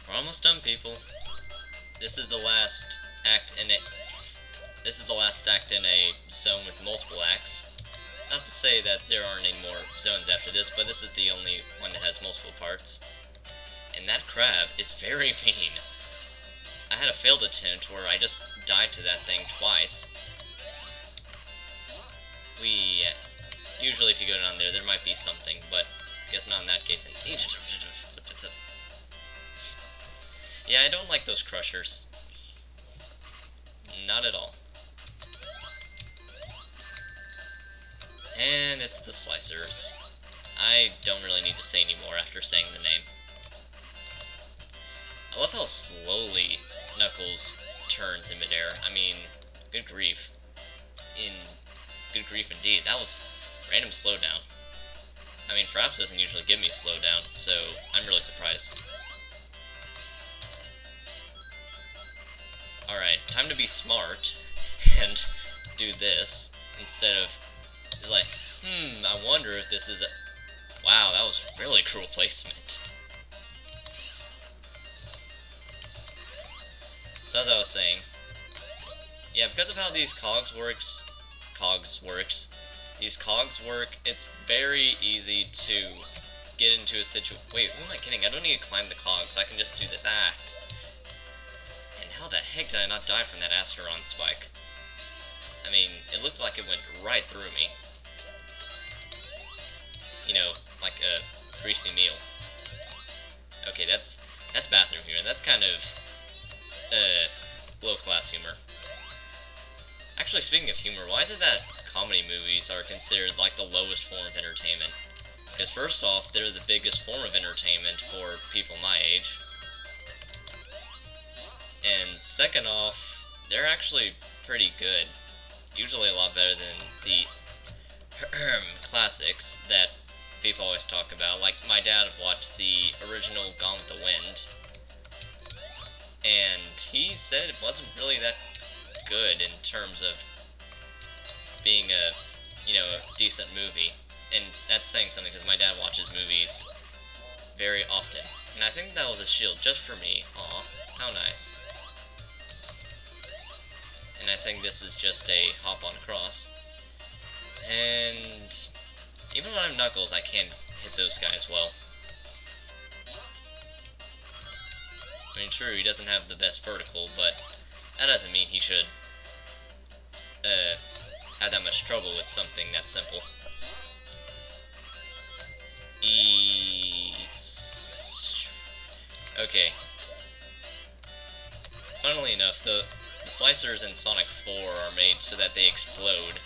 We're almost done, people. This is the last act in a zone with multiple acts. Not to say that there aren't any more zones after this, but this is the only one that has multiple parts. And that crab is very mean. I had a failed attempt where I just died to that thing twice. Usually if you go down there might be something, but I guess not in that case. Yeah, I don't like those crushers. Not at all. And it's the slicers. I don't really need to say any more after saying the name. I love how slowly Knuckles turns in midair. I mean, good grief. Good grief indeed. That was random slowdown. I mean, Fraps doesn't usually give me slowdown, so I'm really surprised. Alright, time to be smart and do this instead of like, I wonder if this is a... Wow, that was really cruel placement. So as I was saying, yeah, because of how these cogs work, it's very easy to get into a situation. Wait, who am I kidding? I don't need to climb the cogs. I can just do this. And how the heck did I not die from that Asteron spike? I mean, it looked like it went right through me. You know, like a greasy meal. Okay, that's bathroom humor. That's kind of low-class humor. Actually, speaking of humor, why is it that comedy movies are considered like the lowest form of entertainment? Because first off, they're the biggest form of entertainment for people my age. And second off, they're actually pretty good. Usually a lot better than the classics that people always talk about. Like, my dad watched the original Gone with the Wind, and he said it wasn't really that good in terms of being a decent movie. And that's saying something, because my dad watches movies very often. And I think that was a shield just for me. Aw, how nice. And I think this is just a hop on across. And even when I'm Knuckles, I can't hit those guys well. I mean, true, he doesn't have the best vertical, but that doesn't mean he should have that much trouble with something that simple. Okay. Funnily enough, the slicers in Sonic 4 are made so that they explode.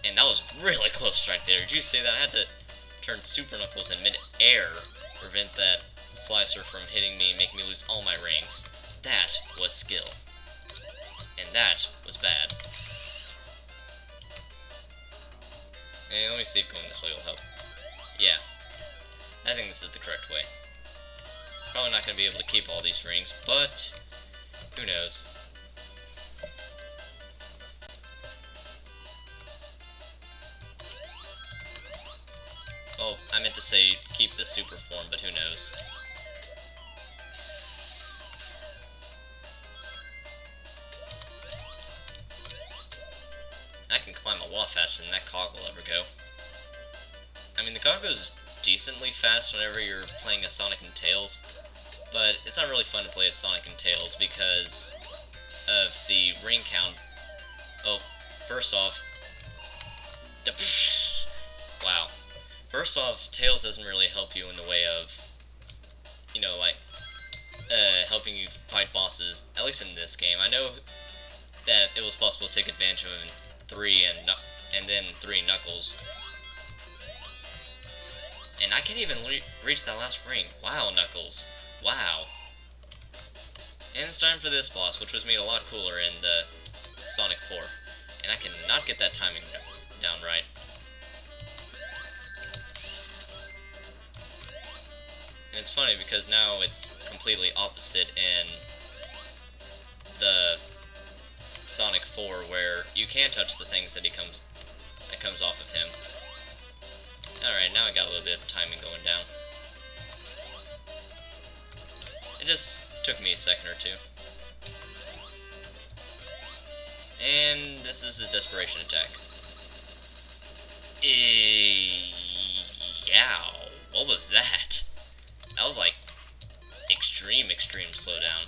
And that was really close right there. Did you see that? I had to turn Super Knuckles in mid-air to prevent that slicer from hitting me and making me lose all my rings. That was skill. And that was bad. Hey, let me see if going this way will help. Yeah. I think this is the correct way. Probably not going to be able to keep all these rings, but who knows. Well, I meant to say keep the super form, but who knows. I can climb a lot faster than that cog will ever go. I mean, the cog goes decently fast whenever you're playing as Sonic and Tails, but it's not really fun to play as Sonic and Tails because of the ring count. Oh, first off... Wow. First off, Tails doesn't really help you in the way of, helping you fight bosses, at least in this game. I know that it was possible to take advantage of him in 3 and then 3 Knuckles. And I can't even reach that last ring. Wow, Knuckles. Wow. And it's time for this boss, which was made a lot cooler in the Sonic 4. And I cannot get that timing down right. And it's funny because now it's completely opposite in the Sonic 4, where you can touch the things that comes off of him. Alright, now I got a little bit of timing going down. just took me a second or two. And this is his desperation attack. Yeah, what was that? That was like extreme slowdown.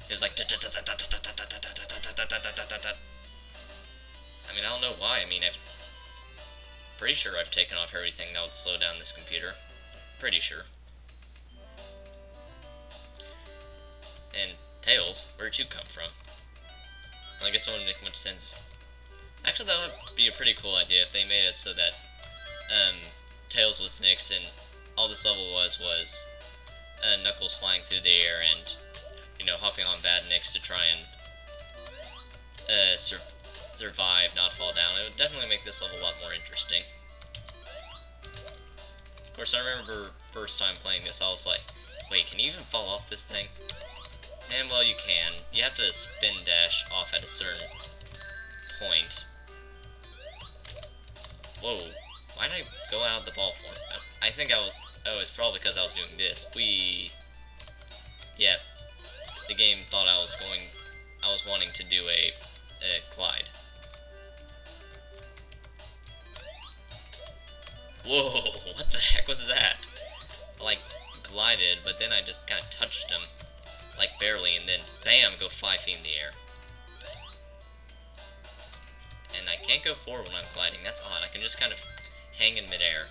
It was like I mean, I don't know why. I mean, I'm pretty sure I've taken off everything that would slow down this computer. Pretty sure. And Tails, where'd you come from? Well, I guess it wouldn't make much sense. Actually, that would be a pretty cool idea if they made it so that Tails was Nix and all this level was Knuckles flying through the air and, you know, hopping on Bad Nix to try and survive, not fall down. It would definitely make this level a lot more interesting. Of course, I remember first time playing this, I was like, wait, can you even fall off this thing? And, well, you can. You have to spin dash off at a certain point. Whoa. Why did I go out of the ball form? I think I was... Oh, it's probably because I was doing this. Yeah. The game thought I was wanting to do a glide. Whoa, what the heck was that? I, like, glided, but then I just kind of touched him. Like, barely, and then, bam, go 5 feet in the air. And I can't go forward when I'm gliding. That's odd. I can just kind of hang in midair.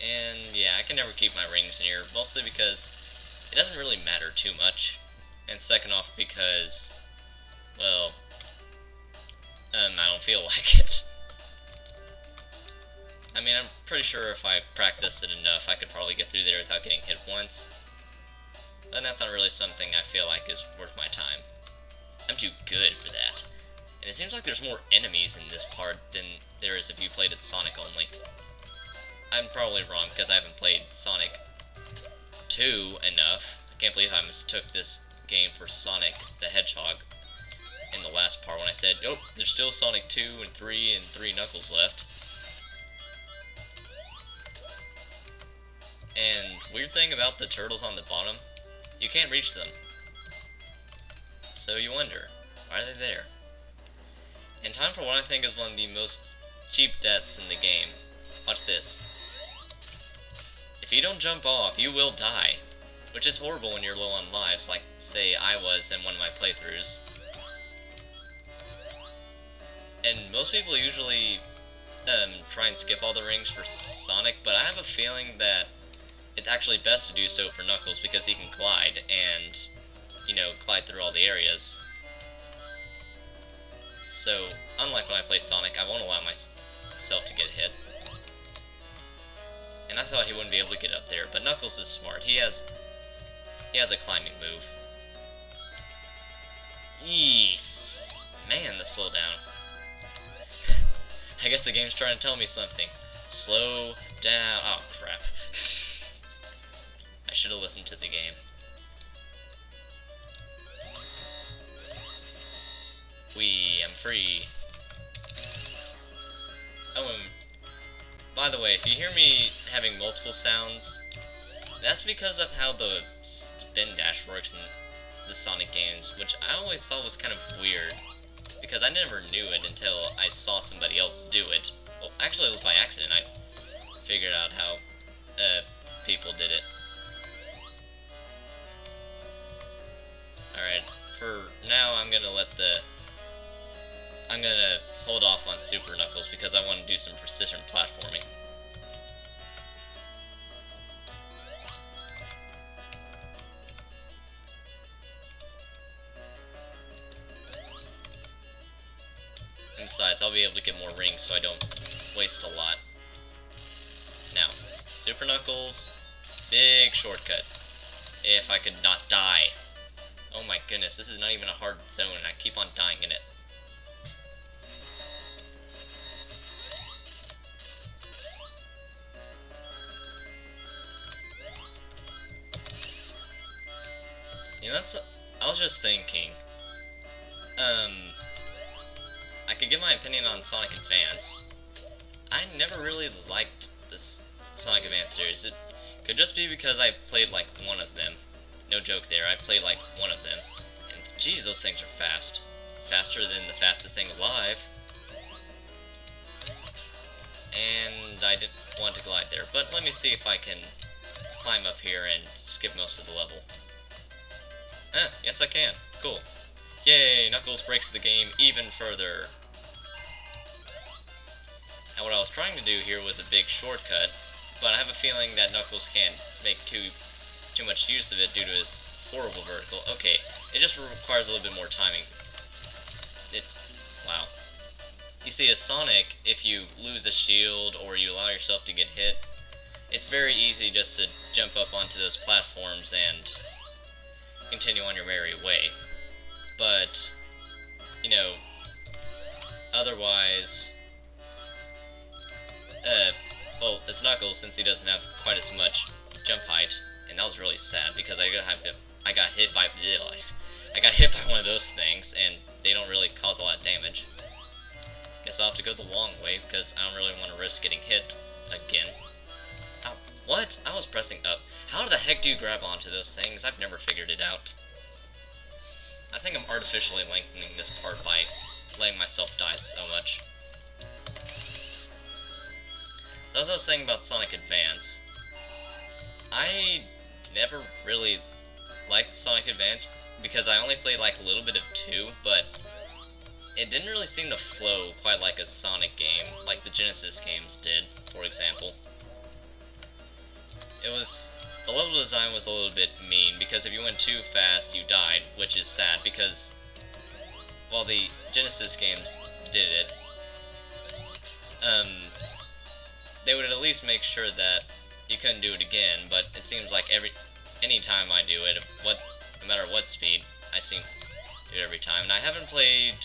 And, yeah, I can never keep my rings near, mostly because it doesn't really matter too much. And second off, because, well, I don't feel like it. I mean, I'm pretty sure if I practiced it enough, I could probably get through there without getting hit once. But that's not really something I feel like is worth my time. I'm too good for that. And it seems like there's more enemies in this part than there is if you played it Sonic only. I'm probably wrong, because I haven't played Sonic 2 enough. I can't believe I mistook this game for Sonic the Hedgehog in the last part when I said, oh, there's still Sonic 2 and 3 and 3 Knuckles left. And weird thing about the turtles on the bottom, you can't reach them. So you wonder, why are they there? And time for what I think is one of the most cheap deaths in the game. Watch this. If you don't jump off, you will die. Which is horrible when you're low on lives, like, say, I was in one of my playthroughs. And most people usually try and skip all the rings for Sonic, but I have a feeling that it's actually best to do so for Knuckles because he can glide and, you know, glide through all the areas. So, unlike when I play Sonic, I won't allow myself to get hit. And I thought he wouldn't be able to get up there, but Knuckles is smart. He has a climbing move. Yeesh. Man, the slowdown. I guess the game's trying to tell me something. Slow down. Oh, crap. I should have listened to the game. I'm free. Oh, by the way, if you hear me having multiple sounds, that's because of how the spin dash works in the Sonic games, which I always thought was kind of weird, because I never knew it until I saw somebody else do it. Well, actually it was by accident. I figured out how people did it. Alright, for now I'm gonna hold off on Super Knuckles because I want to do some precision platforming. And besides, I'll be able to get more rings so I don't waste a lot. Now, Super Knuckles, big shortcut. If I could not die. Oh my goodness, this is not even a hard zone and I keep on dying in it. You know, I was just thinking, I could give my opinion on Sonic Advance. I never really liked this Sonic Advance series. It could just be because I played like one of them. No joke there, I played like one of them. And geez, those things are fast. Faster than the fastest thing alive. And I didn't want to glide there, but let me see if I can climb up here and skip most of the level. Yes I can. Cool. Yay, Knuckles breaks the game even further. Now what I was trying to do here was a big shortcut, but I have a feeling that Knuckles can't make too much use of it due to his horrible vertical. Okay, it just requires a little bit more timing. Wow. You see, as Sonic, if you lose a shield or you allow yourself to get hit, it's very easy just to jump up onto those platforms and continue on your merry way. But, you know, otherwise, well, it's Knuckles, since he doesn't have quite as much jump height, and that was really sad because I got hit by one of those things, and they don't really cause a lot of damage. Guess I'll have to go the long way because I don't really want to risk getting hit again. Ow, what? I was pressing up. How the heck do you grab onto those things? I've never figured it out. I think I'm artificially lengthening this part by letting myself die so much. So as I was saying about Sonic Advance, I never really liked Sonic Advance because I only played like a little bit of 2, but it didn't really seem to flow quite like a Sonic game, like the Genesis games did, for example. The level design was a little bit mean, because if you went too fast, you died, which is sad, because while the Genesis games did it, they would at least make sure that you couldn't do it again, but it seems like any time I do it, no matter what speed, I seem to do it every time. And I haven't played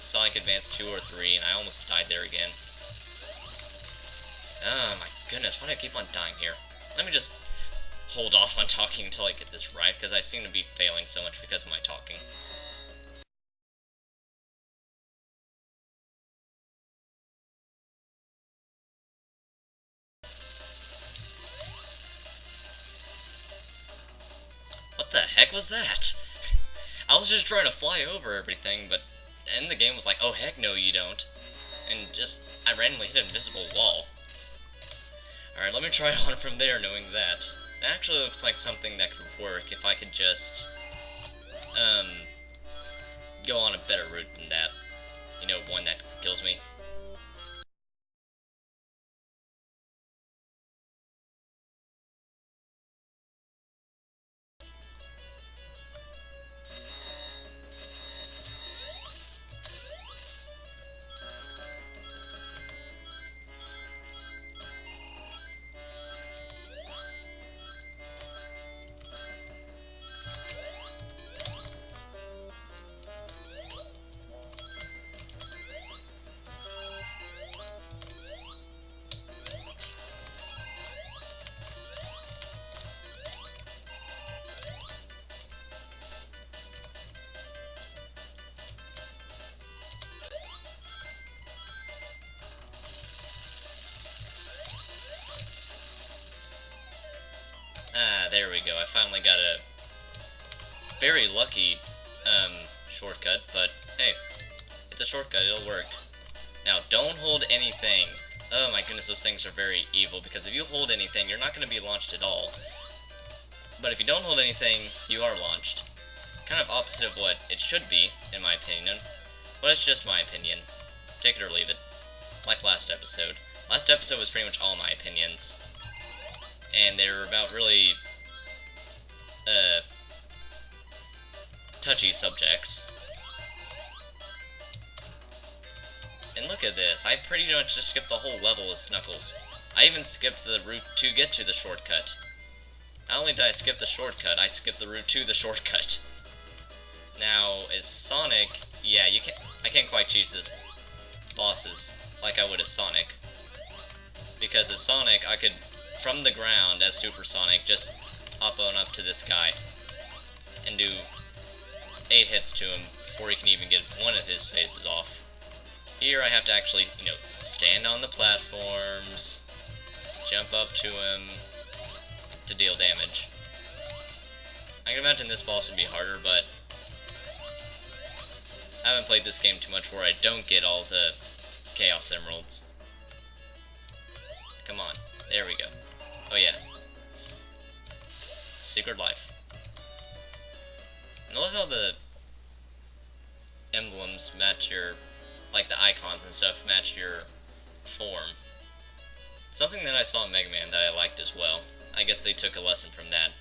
Sonic Advance 2 or 3, and I almost died there again. Oh my goodness, why do I keep on dying here? Let me just hold off on talking until I get this right, because I seem to be failing so much because of my talking. What the heck was that? I was just trying to fly over everything, but then the game was like, oh heck no you don't. And I randomly hit an invisible wall. Alright, let me try on from there knowing that. That actually looks like something that could work if I could just, go on a better route than that. You know, one that kills me. There we go. I finally got a very lucky, shortcut, but hey, it's a shortcut, it'll work. Now, don't hold anything. Oh my goodness, those things are very evil, because if you hold anything, you're not going to be launched at all. But if you don't hold anything, you are launched. Kind of opposite of what it should be, in my opinion, but it's just my opinion. Take it or leave it. Like last episode. Last episode was pretty much all my opinions. And they were about really touchy subjects. And look at this, I pretty much just skipped the whole level with Knuckles. I even skipped the route to get to the shortcut. Not only did I skip the shortcut, I skipped the route to the shortcut. Now, as Sonic, yeah, I can't quite cheese this bosses like I would as Sonic. Because as Sonic, I could, from the ground as Super Sonic, just hop on up to this guy and do 8 hits to him before he can even get one of his faces off. Here I have to actually, stand on the platforms, just jump up to him to deal damage. I can imagine this boss would be harder, but I haven't played this game too much where I don't get all the Chaos Emeralds. Come on. There we go. Oh yeah. Secret Life. I love how the emblems match your, like the icons and stuff match your form. Something that I saw in Mega Man that I liked as well. I guess they took a lesson from that.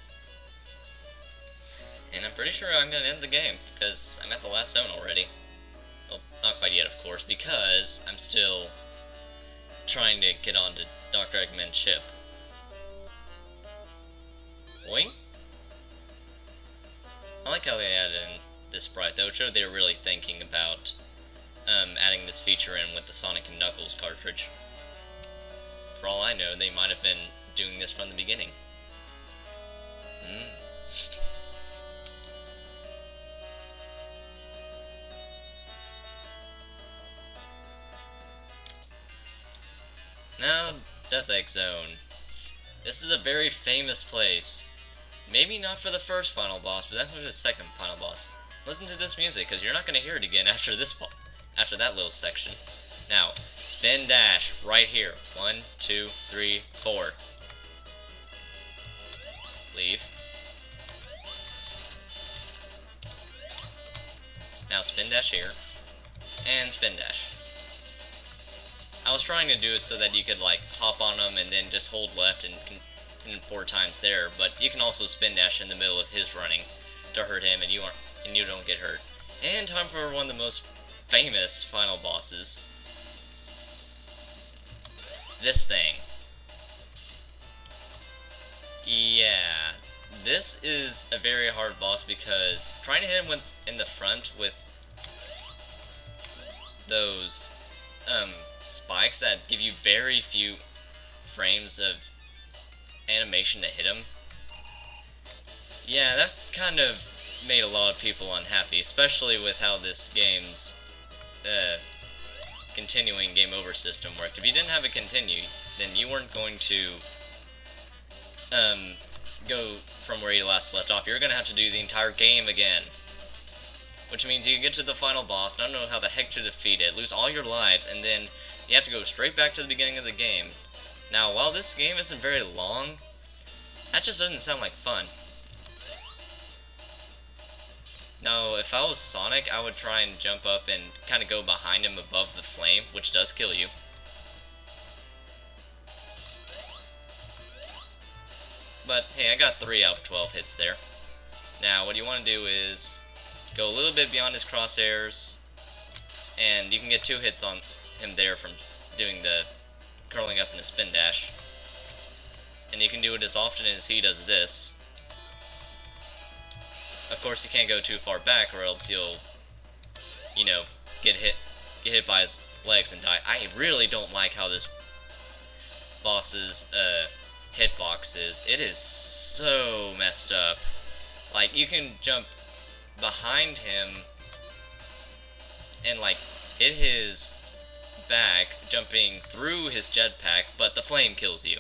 And I'm pretty sure I'm going to end the game, because I'm at the last zone already. Well, not quite yet, of course, because I'm still trying to get onto Dr. Eggman's ship. Boing? I like how they added in this sprite, though. It showed they were really thinking about adding this feature in with the Sonic & Knuckles cartridge. For all I know, they might have been doing this from the beginning. Now, Death Egg Zone. This is a very famous place. Maybe not for the first final boss, but definitely for the second final boss. Listen to this music, because you're not going to hear it again after that little section. Now, spin dash right here. 1, 2, 3, 4. Leave. Now spin dash here, and spin dash. I was trying to do it so that you could like hop on him and then just hold left and 4 times there, but you can also spin dash in the middle of his running to hurt him, and you don't get hurt. And time for one of the most famous final bosses. This thing. Yeah, this is a very hard boss because trying to hit him in the front with those spikes that give you very few frames of animation to hit him. Yeah, that kind of made a lot of people unhappy, especially with how this game's continuing game over system worked. If you didn't have it continue, then you weren't going to go from where you last left off. You're going to have to do the entire game again. Which means you get to the final boss, not know how the heck to defeat it, lose all your lives, and then you have to go straight back to the beginning of the game. Now, while this game isn't very long, that just doesn't sound like fun. Now, if I was Sonic, I would try and jump up and kind of go behind him above the flame, which does kill you. But, hey, I got 3 out of 12 hits there. Now, what you want to do is go a little bit beyond his crosshairs, and you can get 2 hits on him there from doing the curling up in a spin dash. And you can do it as often as he does this. Of course, you can't go too far back, or else you'll, you know, get hit by his legs and die. I really don't like how this boss's hitbox is. It is so messed up. Like, you can jump behind him and like hit his back, jumping through his jetpack, but the flame kills you.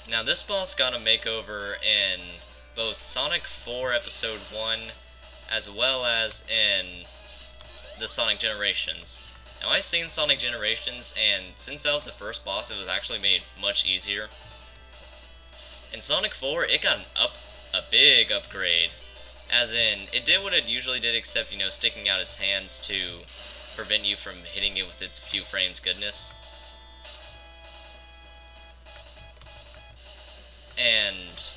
Now, this boss got a makeover in both Sonic 4 Episode 1 as well as in the Sonic Generations. Now, I've seen Sonic Generations, and since that was the first boss, it was actually made much easier. In Sonic 4, it got a big upgrade. As in, it did what it usually did, except, you know, sticking out its hands to prevent you from hitting it with its few frames goodness. And,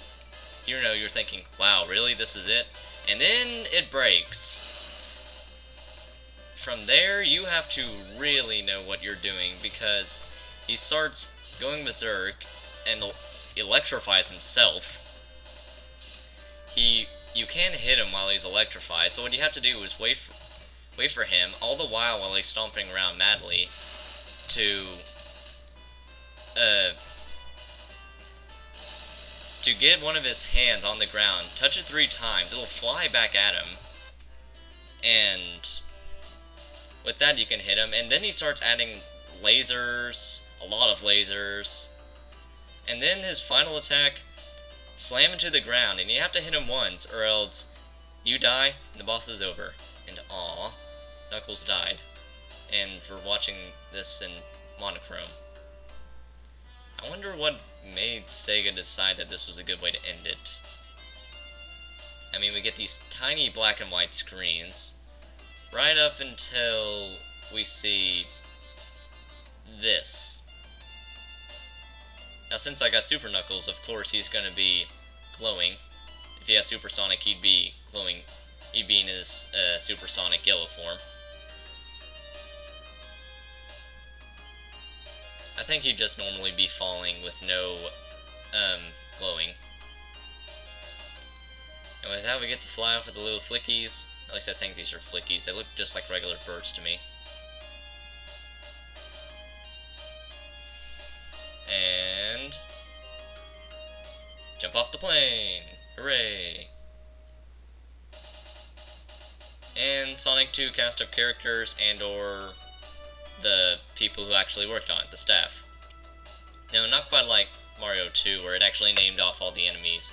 you know, you're thinking, wow, really, this is it? And then it breaks. From there, you have to really know what you're doing, because he starts going berserk and electrifies himself. You can hit him while he's electrified, so what you have to do is wait for him, all the while he's stomping around madly, to get one of his hands on the ground, touch it 3 times, it'll fly back at him, and with that you can hit him, and then he starts adding lasers, a lot of lasers. And then his final attack, slam into the ground, and you have to hit him once, or else you die, and the boss is over. And aw, Knuckles died. And for watching this in monochrome. I wonder what made Sega decide that this was a good way to end it. I mean, we get these tiny black and white screens, right up until we see this. Now, since I got Super Knuckles, of course he's gonna be glowing. If he had Supersonic, he'd be glowing. He'd be in his Supersonic yellow form. I think he'd just normally be falling with no glowing. And with that, we get to fly off with the little flickies. At least I think these are flickies. They look just like regular birds to me. And jump off the plane! Hooray! And Sonic 2 cast of characters and or the people who actually worked on it, the staff. No, not quite like Mario 2, where it actually named off all the enemies.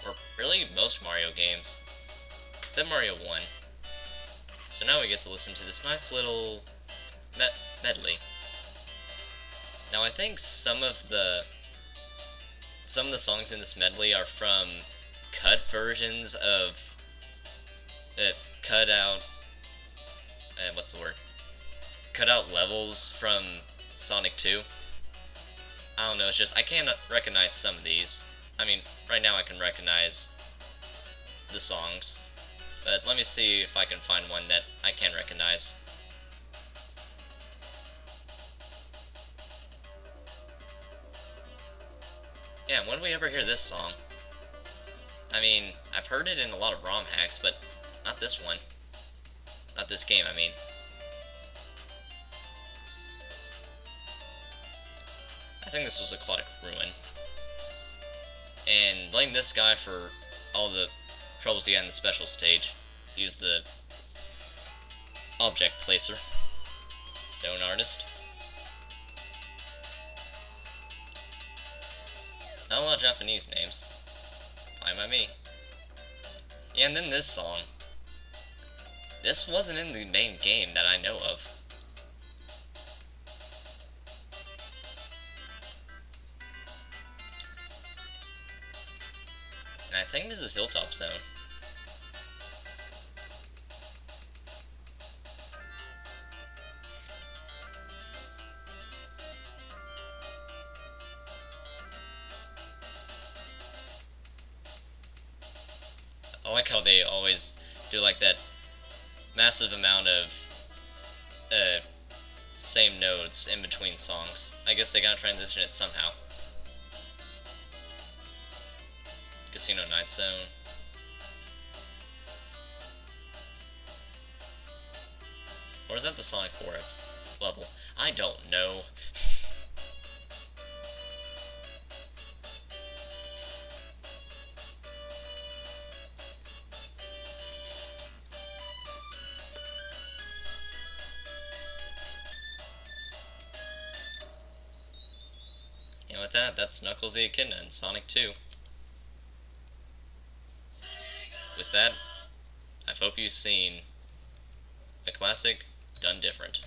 Or really most Mario games. Except Mario 1. So now we get to listen to this nice little medley. Now I think some of the songs in this medley are from cut versions of cut out levels from Sonic 2. I don't know, it's just I can't recognize some of these. I mean, right now I can recognize the songs, but let me see if I can find one that I can recognize. Yeah, when do we ever hear this song? I mean, I've heard it in a lot of ROM hacks, but not this one. Not this game, I mean. I think this was Aquatic Ruin. And blame this guy for all the troubles he had in the special stage. He was the object placer. Zone artist. Not a lot of Japanese names. Fine by me. Yeah, and then this song. This wasn't in the main game that I know of. And I think this is Hilltop Zone. I like how they always do like that massive amount of same notes in between songs. I guess they gotta transition it somehow. Casino Night Zone. Or is that the Sonic 4 level? I don't know. And with that, that's Knuckles the Echidna in Sonic 2. With that, I hope you've seen a classic done different.